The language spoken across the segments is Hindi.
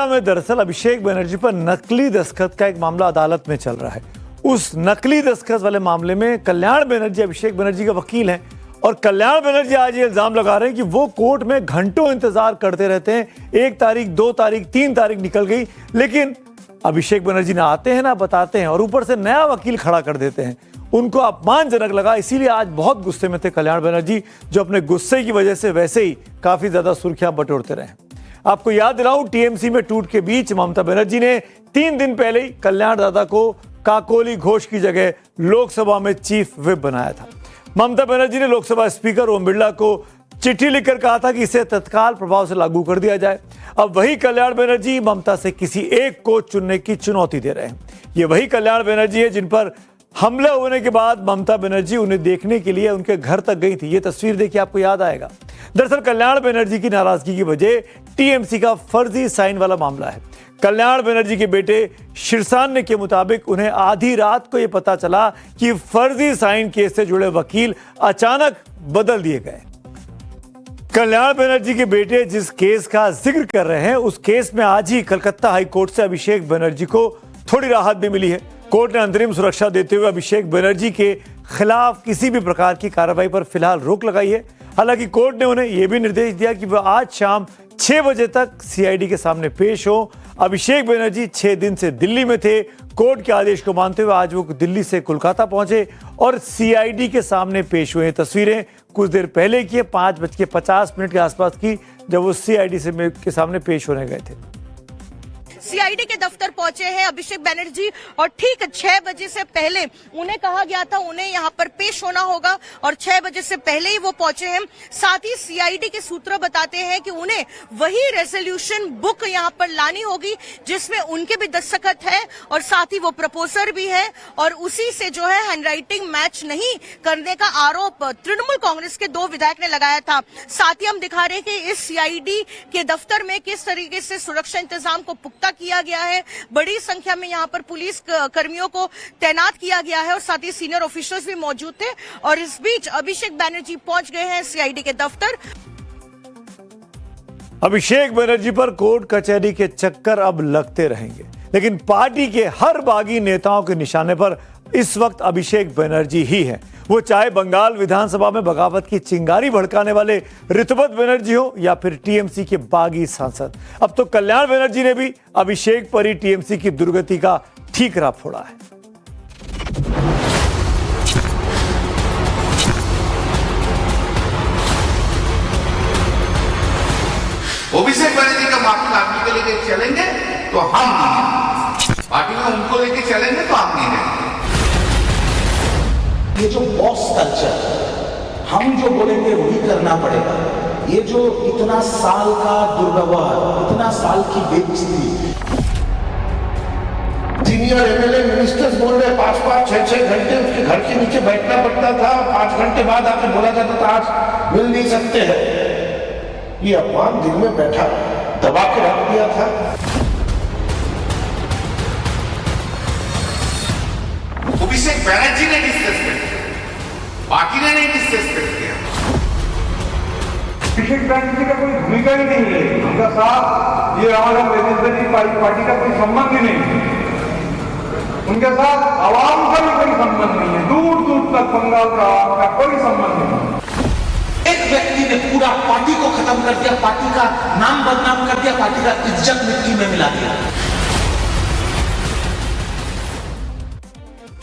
नोएडा में दरअसल अभिषेक बनर्जी पर नकली दस्तखत का एक मामला अदालत में चल रहा है। उस नकली दस्तखत वाले मामले में कल्याण बनर्जी अभिषेक बनर्जी का वकील हैं और कल्याण बनर्जी आज ये इल्जाम लगा रहे हैं कि वो कोर्ट में घंटों इंतजार करते रहते हैं। 1 तारीख, 2 तारीख, 3 तारीख निकल गई, लेकिन अभिषेक बनर्जी ना आते हैं ना बताते हैं और ऊपर से नया वकील खड़ा कर देते हैं। उनको अपमानजनक लगा, इसीलिए आज बहुत गुस्से में थे कल्याण बनर्जी, जो अपने गुस्से की वजह से वैसे ही काफी ज्यादा सुर्खियां बटोरते रहे। आपको याद दिलाऊं, टीएमसी में टूट के बीच ममता बनर्जी ने 3 दिन पहले ही कल्याण दादा को काकोली घोष की जगह लोकसभा में चीफ व्हिप बनाया था। ममता बनर्जी ने लोकसभा स्पीकर ओम बिरला को चिट्ठी लिखकर कहा था कि इसे तत्काल प्रभाव से लागू कर दिया जाए। अब वही कल्याण बनर्जी ममता से किसी एक को चुनने की चुनौती दे रहे हैं। ये वही कल्याण बनर्जी है जिन पर हमला होने के बाद ममता बनर्जी उन्हें देखने के लिए उनके घर तक गई थी। ये तस्वीर देखिए, आपको याद आएगा। दरअसल कल्याण बनर्जी की नाराजगी की वजह टीएमसी का फर्जी साइन वाला मामला है। कल्याण बनर्जी के बेटे शीर्षान्य के मुताबिक उन्हें आधी रात को यह पता चला कि फर्जी साइन केस से जुड़े वकील अचानक बदल दिए गए। कल्याण बनर्जी के बेटे जिस केस का जिक्र कर रहे हैं, उस केस में आज ही कलकत्ता हाई कोर्ट से अभिषेक बनर्जी को थोड़ी राहत भी मिली है। कोर्ट ने अंतरिम सुरक्षा देते हुए अभिषेक बनर्जी के खिलाफ किसी भी प्रकार की कार्रवाई पर फिलहाल रोक लगाई है। हालांकि कोर्ट ने उन्हें यह भी निर्देश दिया कि वह आज शाम 6 बजे तक सीआईडी के सामने पेश हो। अभिषेक बनर्जी 6 दिन से दिल्ली में थे। कोर्ट के आदेश को मानते हुए आज वो दिल्ली से कोलकाता पहुंचे और सीआईडी के सामने पेश हुए। तस्वीरें कुछ देर पहले की है, 5:50 के आसपास की, जब वो सीआईडी के सामने पेश होने गए थे। सीआईडी के दफ्तर पहुंचे हैं अभिषेक बनर्जी और ठीक 6 बजे से पहले उन्हें कहा गया था उन्हें यहां पर पेश होना होगा और 6 बजे से पहले ही वो पहुंचे हैं। साथ ही सीआईडी के सूत्र बताते हैं कि उन्हें वही रेजोल्यूशन बुक यहां पर लानी होगी जिसमें उनके भी दस्तखत है और साथ ही वो प्रपोजर भी है और उसी से जो है हैंडराइटिंग मैच नहीं करने का आरोप तृणमूल कांग्रेस के 2 विधायक ने लगाया था। साथ ही हम दिखा रहे हैं कि इस सीआईडी के दफ्तर में किस तरीके से सुरक्षा इंतजाम को पुख्ता किया गया है। बड़ी संख्या में यहां पर पुलिस कर्मियों को तैनात किया गया है और साथ ही सीनियर ऑफिसर्स भी मौजूद थे और इस बीच अभिषेक बनर्जी पहुंच गए हैं सीआईडी के दफ्तर। अभिषेक बनर्जी पर कोर्ट कचहरी के चक्कर अब लगते रहेंगे, लेकिन पार्टी के हर बागी नेताओं के निशाने पर इस वक्त अभिषेक बनर्जी ही है। वो चाहे बंगाल विधानसभा में बगावत की चिंगारी भड़काने वाले ऋतुपत बनर्जी हो या फिर टीएमसी के बागी सांसद। अब तो कल्याण बनर्जी ने भी अभिषेक पर ही टीएमसी की दुर्गति का ठीकरा फोड़ा है। अभिषेक बनर्जी का माफी मांगने के लेके चलेंगे तो हम नहीं, पार्टी में उनको लेके चलेंगे तो हम नहीं रहेंगे। ये जो बॉस कल्चर, हम जो बोलेंगे वही करना पड़ेगा, ये जो इतना साल का दुर्व्यवहार, इतना साल की बेइज्जती। सीनियर एमएलए मिनिस्टर्स बोल रहे 5-5, 6-6 घंटे उसके घर के नीचे बैठना पड़ता था, 5 घंटे बाद आके बोला जाता था आज मिल नहीं सकते हैं। ये अपमान दिल में बैठा, दबा के रख दिया था। अभिषेक बनर्जी ने डिसरेस्पेक्ट किया, पार्टी ने नहीं डिसरेस्पेक्ट किया। अभिषेक बनर्जी का कोई भूमिका ही नहीं है, उनका साथ ये हमारा लेजिस्लेटिव पार्टी का कोई संबंध ही नहीं है, उनके साथ आवाम का भी कोई संबंध नहीं है, दूर दूर तक बंगाल का कोई संबंध नहीं। एक व्यक्ति ने पूरा पार्टी को खत्म कर दिया, पार्टी का नाम बदनाम कर दिया, पार्टी का इज्जत मिट्टी में मिला दिया।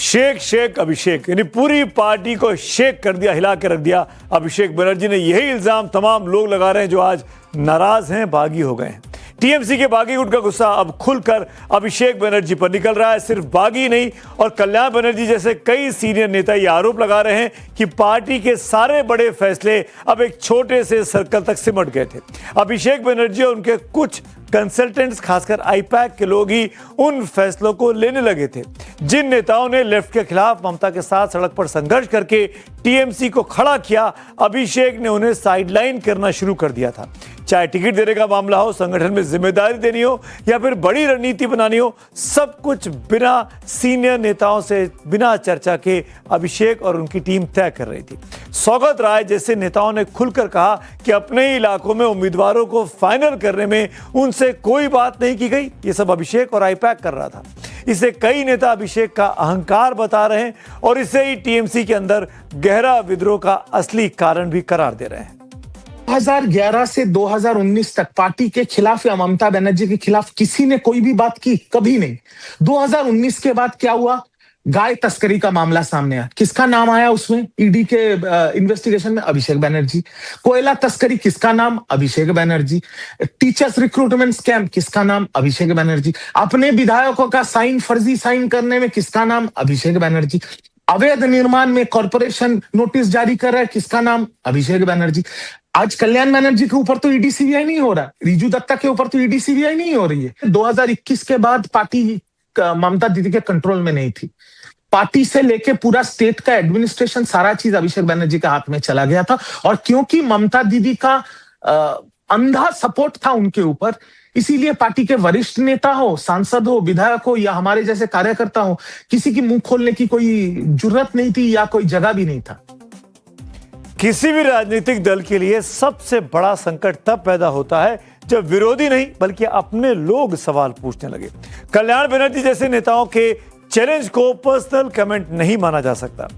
शेख अभिषेक, यानी पूरी पार्टी को शेक कर दिया, हिला के रख दिया। अभिषेक बनर्जी ने यही इल्जाम तमाम लोग लगा रहे हैं जो आज नाराज हैं, बागी हो गए हैं। टीएमसी के बागी गुट का गुस्सा अब खुलकर अभिषेक बनर्जी पर निकल रहा है। सिर्फ बागी नहीं और कल्याण बनर्जी जैसे कई सीनियर नेता ये आरोप लगा रहे हैं कि पार्टी के सारे बड़े फैसले अब एक छोटे से सर्कल तक सिमट गए थे। अभिषेक बनर्जी और उनके कुछ कंसल्टेंट्स, खासकर आईपैक के लोग ही उन फैसलों को लेने लगे थे। जिन नेताओं ने लेफ्ट के खिलाफ ममता के साथ सड़क पर संघर्ष करके टीएमसी को खड़ा किया, अभिषेक ने उन्हें साइडलाइन करना शुरू कर दिया था। चाहे टिकट देने का मामला हो, संगठन में जिम्मेदारी देनी हो या फिर बड़ी रणनीति बनानी हो, सब कुछ बिना सीनियर नेताओं से बिना चर्चा के अभिषेक और उनकी टीम तय कर रही थी। सौगत राय जैसे नेताओं ने खुलकर कहा कि अपने ही इलाकों में उम्मीदवारों को फाइनल करने में उनसे कोई बात नहीं की गई। ये सब अभिषेक और आईपैक कर रहा था। इसे कई नेता अभिषेक का अहंकार बता रहे हैं और इसे ही टीएमसी के अंदर गहरा विद्रोह का असली कारण भी करार दे रहे हैं। 2011 से 2019 तक पार्टी के खिलाफ या ममता बनर्जी के खिलाफ किसी ने कोई भी बात की? कभी नहीं। 2019 के बाद क्या हुआ? गाय तस्करी का मामला सामने आया। किसका नाम आया उसमें? ईडी के इन्वेस्टिगेशन में अभिषेक बनर्जी। कोयला तस्करी, किसका नाम? Abhishek Banerjee. Teachers recruitment scam, किसका नाम? अभिषेक बनर्जी। अपने विधायकों का फर्जी साइन करने में किसका नाम? अभिषेक बनर्जी। अवैध निर्माण में कॉर्पोरेशन नोटिस जारी कर रहा है, किसका नाम? अभिषेक बनर्जी। आज कल्याण बनर्जी के ऊपर तो ईडी सीबीआई नहीं हो रहा, रिजू दत्ता के ऊपर तो ईडी सीबीआई नहीं हो रही है। 2021 के बाद पार्टी ममता दीदी के कंट्रोल में नहीं थी। पार्टी से लेके पूरा स्टेट का एडमिनिस्ट्रेशन, सारा चीज अभिषेक बनर्जी के हाथ में चला गया था। और क्योंकि ममता दीदी का अंधा सपोर्ट था उनके ऊपर, इसीलिए पार्टी के वरिष्ठ नेता हो, सांसद हो, विधायक हो या हमारे जैसे कार्यकर्ता हो, किसी की मुंह खोलने की कोई जुर्रत नहीं थी या कोई जगह भी नहीं था। किसी भी राजनीतिक दल के लिए सबसे बड़ा संकट तब पैदा होता है जब विरोधी नहीं बल्कि अपने लोग सवाल पूछने लगे। कल्याण बनर्जी जैसे नेताओं के चैलेंज को पर्सनल कमेंट नहीं माना जा सकता।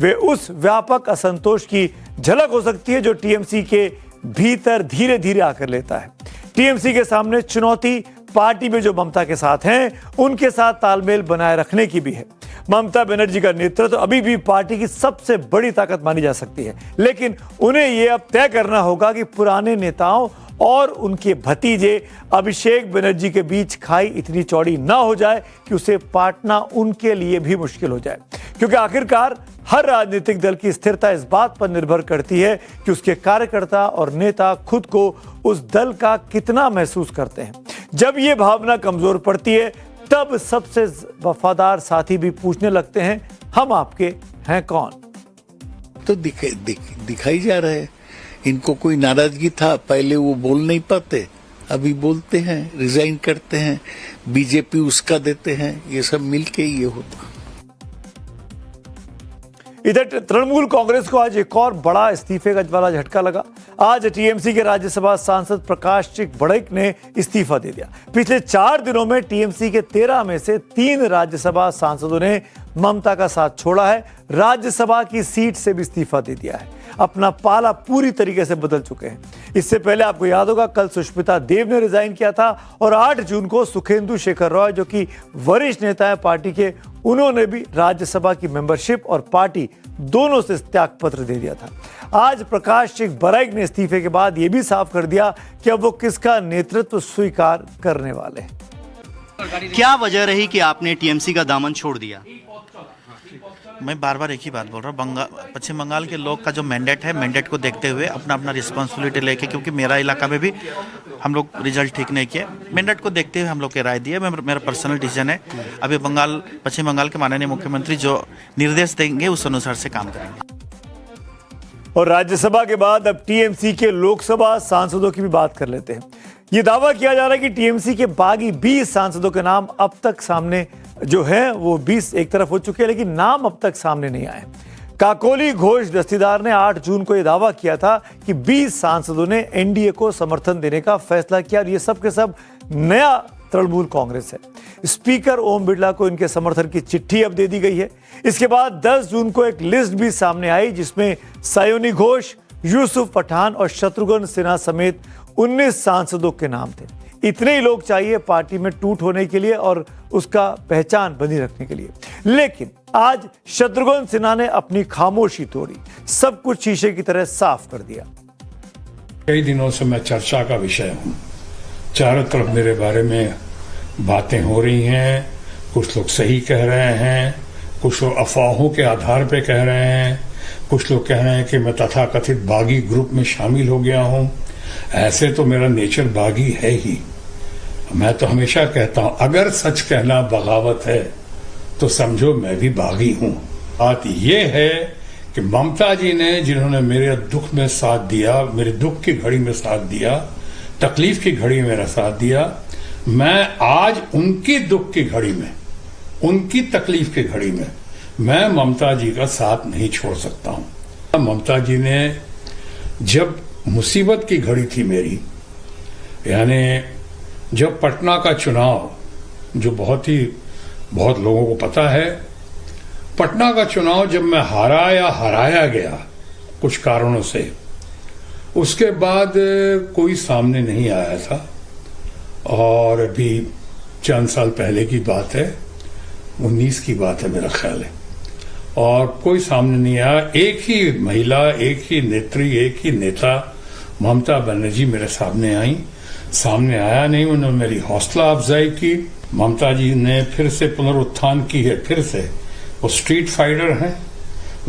वे उस व्यापक असंतोष की झलक हो सकती है जो टीएमसी के भीतर धीरे धीरे आकर लेता है। टीएमसी के सामने चुनौती पार्टी में जो ममता के साथ हैं उनके साथ तालमेल बनाए रखने की भी है। ममता बनर्जी का नेतृत्व अभी भी पार्टी की सबसे बड़ी ताकत मानी जा सकती है, लेकिन उन्हें यह अब तय करना होगा कि पुराने नेताओं और उनके भतीजे अभिषेक बनर्जी के बीच खाई इतनी चौड़ी ना हो जाए कि उसे पाटना उनके लिए भी मुश्किल हो जाए। क्योंकि आखिरकार हर राजनीतिक दल की स्थिरता इस बात पर निर्भर करती है कि उसके कार्यकर्ता और नेता खुद को उस दल का कितना महसूस करते हैं। जब ये भावना कमजोर पड़ती है तब सबसे वफादार साथी भी पूछने लगते हैं, हम आपके हैं कौन? तो दिखाई जा रहा है। इनको कोई नाराजगी था, पहले वो बोल नहीं पाते, अभी बोलते हैं, रिजाइन करते हैं, बीजेपी उसका देते हैं, ये सब मिलके ये होता। इधर तृणमूल कांग्रेस को आज एक और बड़ा इस्तीफे का वाला झटका लगा। आज टीएमसी के राज्यसभा सांसद प्रकाश चिक बड़ैक ने इस्तीफा दे दिया। पिछले 4 दिनों में टीएमसी के 13 में से 3 राज्यसभा सांसदों ने ममता का साथ छोड़ा है, राज्यसभा की सीट से भी इस्तीफा दे दिया है। अपना पाला पूरी तरीके से बदल चुके हैं। इससे पहले आपको याद होगा कल सुष्मिता देव ने रिजाइन किया था और 8 जून को सुखेंदु शेखर रॉय जो कि वरिष्ठ नेता है पार्टी के, उन्होंने भी राज्यसभा की मेंबरशिप और पार्टी दोनों से त्याग पत्र दे दिया था। आज प्रकाश चिक बड़ैक ने इस्तीफे के बाद यह भी साफ कर दिया कि अब वो किसका नेतृत्व स्वीकार करने वाले हैं। क्या वजह रही कि आपने टीएमसी का दामन छोड़ दिया? मैं बार बार एक ही बात बोल रहा हूँ, पश्चिम बंगाल के लोग का जो मैंडेट है, मैंडेट को देखते हुए अपना अपना रिस्पॉन्सिबिलिटी लेके, क्योंकि मेरा इलाका में भी हम लोग रिजल्ट ठीक नहीं किए, मैंडेट को देखते हुए हम लोग के राय दिए। मेरा पर्सनल डिसीजन है। अभी पश्चिम बंगाल के माननीय मुख्यमंत्री जो निर्देश देंगे उस अनुसार से काम करेंगे। और राज्यसभा के बाद अब टीएमसी के लोकसभा सांसदों की भी बात कर लेते हैं। ये दावा किया जा रहा है कि टीएमसी के बागी 20 सांसदों के नाम अब तक सामने जो है वो 20 एक तरफ हो चुके हैं, लेकिन नाम अब तक सामने नहीं आए। काकोली घोष दस्तीदार ने 8 जून को यह दावा किया था कि 20 सांसदों ने एनडीए को समर्थन देने का फैसला किया और ये सब के सब नया तृणमूल कांग्रेस है। स्पीकर ओम बिरला को इनके समर्थन की चिट्ठी अब दे दी गई है। इसके बाद 10 जून को एक लिस्ट भी सामने आई जिसमें सयोनी घोष, यूसुफ पठान और शत्रुघ्न सिन्हा समेत 19 सांसदों के नाम थे। इतने ही लोग चाहिए पार्टी में टूट होने के लिए और उसका पहचान बनी रखने के लिए। लेकिन आज शत्रुघ्न सिन्हा ने अपनी खामोशी तोड़ी, सब कुछ शीशे की तरह साफ कर दिया। कई दिनों से मैं चर्चा का विषय हूं। चारों तरफ मेरे बारे में बातें हो रही हैं। कुछ लोग सही कह रहे हैं, कुछ लोग अफवाहों के आधार पर कह रहे हैं, कुछ लोग कह रहे हैं कि मैं तथाकथित बागी ग्रुप में शामिल हो गया हूं। ऐसे तो मेरा नेचर बागी है ही। मैं तो हमेशा कहता हूं अगर सच कहना बगावत है तो समझो मैं भी बागी हूं। बात यह है कि ममता जी ने जिन्होंने मेरे दुख में साथ दिया, मेरे दुख की घड़ी में साथ दिया, तकलीफ की घड़ी में मेरा साथ दिया। मैं आज उनकी दुख की घड़ी में, उनकी तकलीफ की घड़ी में मैं ममता जी का साथ नहीं छोड़ सकता हूं। ममता जी ने जब मुसीबत की घड़ी थी मेरी, यानी जब पटना का चुनाव, जो बहुत लोगों को पता है, पटना का चुनाव जब मैं हराया गया कुछ कारणों से, उसके बाद कोई सामने नहीं आया था। और अभी चंद साल पहले की बात है, 19 की बात है मेरा ख्याल है, और कोई सामने नहीं आया। एक ही महिला, एक ही नेत्री, एक ही नेता ममता बनर्जी मेरे सामने आई। सामने आया नहीं, उन्होंने मेरी हौसला अफजाई की। ममता जी ने फिर से पुनरुत्थान की है। फिर से वो स्ट्रीट फाइटर हैं,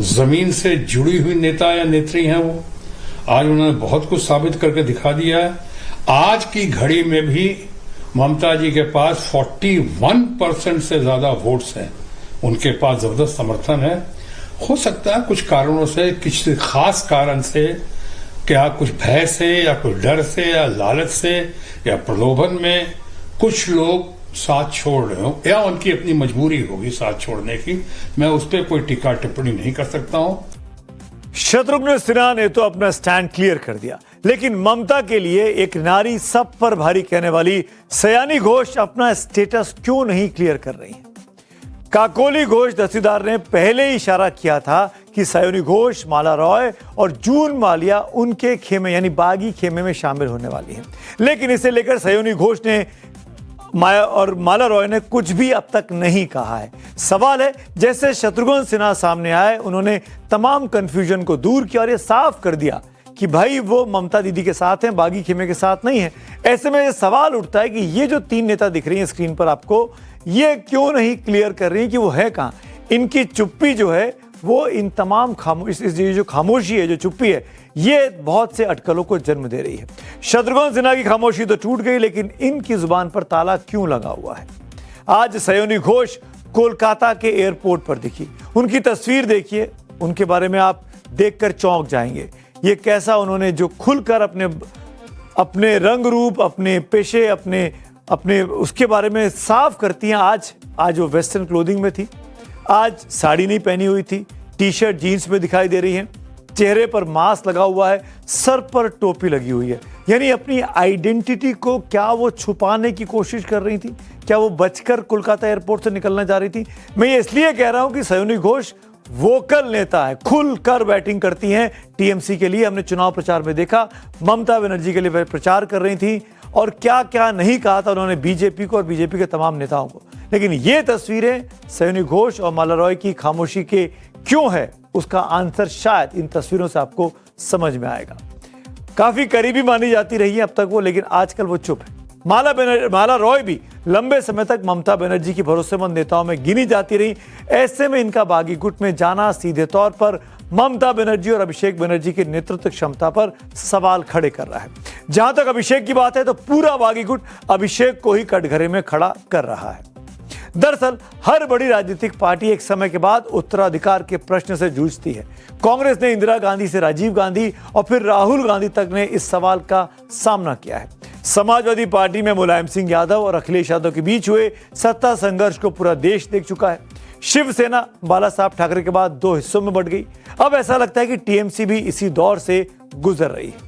जमीन से जुड़ी हुई नेता या नेत्री हैं। वो आज उन्होंने बहुत कुछ साबित करके दिखा दिया है। आज की घड़ी में भी ममता जी के पास 41% से ज्यादा वोट्स हैं। उनके पास जबरदस्त समर्थन है। हो सकता है कुछ कारणों से, किसी खास कारण से, क्या कुछ भय से या कुछ डर से या लालच से या प्रलोभन में कुछ लोग साथ छोड़ रहे हो, या उनकी अपनी मजबूरी होगी साथ छोड़ने की। मैं उस पर कोई टीका टिप्पणी नहीं कर सकता हूं। शत्रुघ्न सिन्हा ने तो अपना स्टैंड क्लियर कर दिया, लेकिन ममता के लिए एक नारी सब पर भारी कहने वाली सयानी घोष अपना स्टेटस क्यों नहीं क्लियर कर रही है? काकोली घोष तहसीलदार ने पहले ही इशारा किया था कि सयानी घोष, माला रॉय और जून मालिया उनके खेमे यानी बागी खेमे में शामिल होने वाली हैं। लेकिन इसे लेकर सयानी घोष ने माला रॉय ने कुछ भी अब तक नहीं कहा है। सवाल है, जैसे शत्रुघ्न सिन्हा सामने आए, उन्होंने तमाम कंफ्यूजन को दूर किया और ये साफ कर दिया कि भाई वो ममता दीदी के साथ हैं, बागी खेमे के साथ नहीं है। ऐसे में ये सवाल उठता है कि ये जो 3 नेता दिख रही हैं स्क्रीन पर आपको, ये क्यों नहीं क्लियर कर रही कि वो है कहां? इनकी चुप्पी जो है वो इन तमाम जो खामोशी है, जो चुप्पी है, ये बहुत से अटकलों को जन्म दे रही है। शत्रुघ्न सिन्हा की खामोशी तो टूट गई, लेकिन इनकी जुबान पर ताला क्यों लगा हुआ है? आज सयानी घोष कोलकाता के एयरपोर्ट पर दिखी। उनकी तस्वीर देखिए, उनके बारे में आप देखकर चौंक जाएंगे। ये कैसा उन्होंने जो खुलकर अपने रंग रूप, अपने पेशे, अपने उसके बारे में साफ करती हैं। आज वो वेस्टर्न क्लोथिंग में थी, आज साड़ी नहीं पहनी हुई थी, टी-शर्ट जीन्स में दिखाई दे रही हैं, चेहरे पर मास्क लगा हुआ है, सर पर टोपी लगी हुई है। यानी अपनी आइडेंटिटी को क्या वो छुपाने की कोशिश कर रही थी? क्या वो बचकर कोलकाता एयरपोर्ट से निकलना चाह रही थी? मैं ये इसलिए कह रहा हूं कि सयानी घोष वोकल नेता है, खुलकर बैटिंग करती हैं टीएमसी के लिए। हमने चुनाव प्रचार में देखा, ममता बनर्जी के लिए प्रचार कर रही थी और क्या क्या नहीं कहा था उन्होंने बीजेपी को और बीजेपी के तमाम नेताओं को। लेकिन ये तस्वीरें सयानी घोष और माला रॉय की खामोशी के क्यों है, उसका आंसर शायद इन तस्वीरों से आपको समझ में आएगा। काफी करीबी मानी जाती रही है अब तक वो, लेकिन आजकल वो चुप है। माला रॉय भी लंबे समय तक ममता बनर्जी की भरोसेमंद नेताओं में गिनी जाती रही। ऐसे में इनका बागी गुट में जाना सीधे तौर पर ममता बनर्जी और अभिषेक बनर्जी की नेतृत्व क्षमता पर सवाल खड़े कर रहा है। जहां तक अभिषेक की बात है तो पूरा बागी गुट अभिषेक को ही कटघरे में खड़ा कर रहा है। दरअसल हर बड़ी राजनीतिक पार्टी एक समय के बाद उत्तराधिकार के प्रश्न से जूझती है। कांग्रेस ने इंदिरा गांधी से राजीव गांधी और फिर राहुल गांधी तक ने इस सवाल का सामना किया है। समाजवादी पार्टी में मुलायम सिंह यादव और अखिलेश यादव के बीच हुए सत्ता संघर्ष को पूरा देश देख चुका है। शिवसेना बाला साहब ठाकरे के बाद 2 हिस्सों में बंट गई। अब ऐसा लगता है कि टीएमसी भी इसी दौर से गुजर रही है।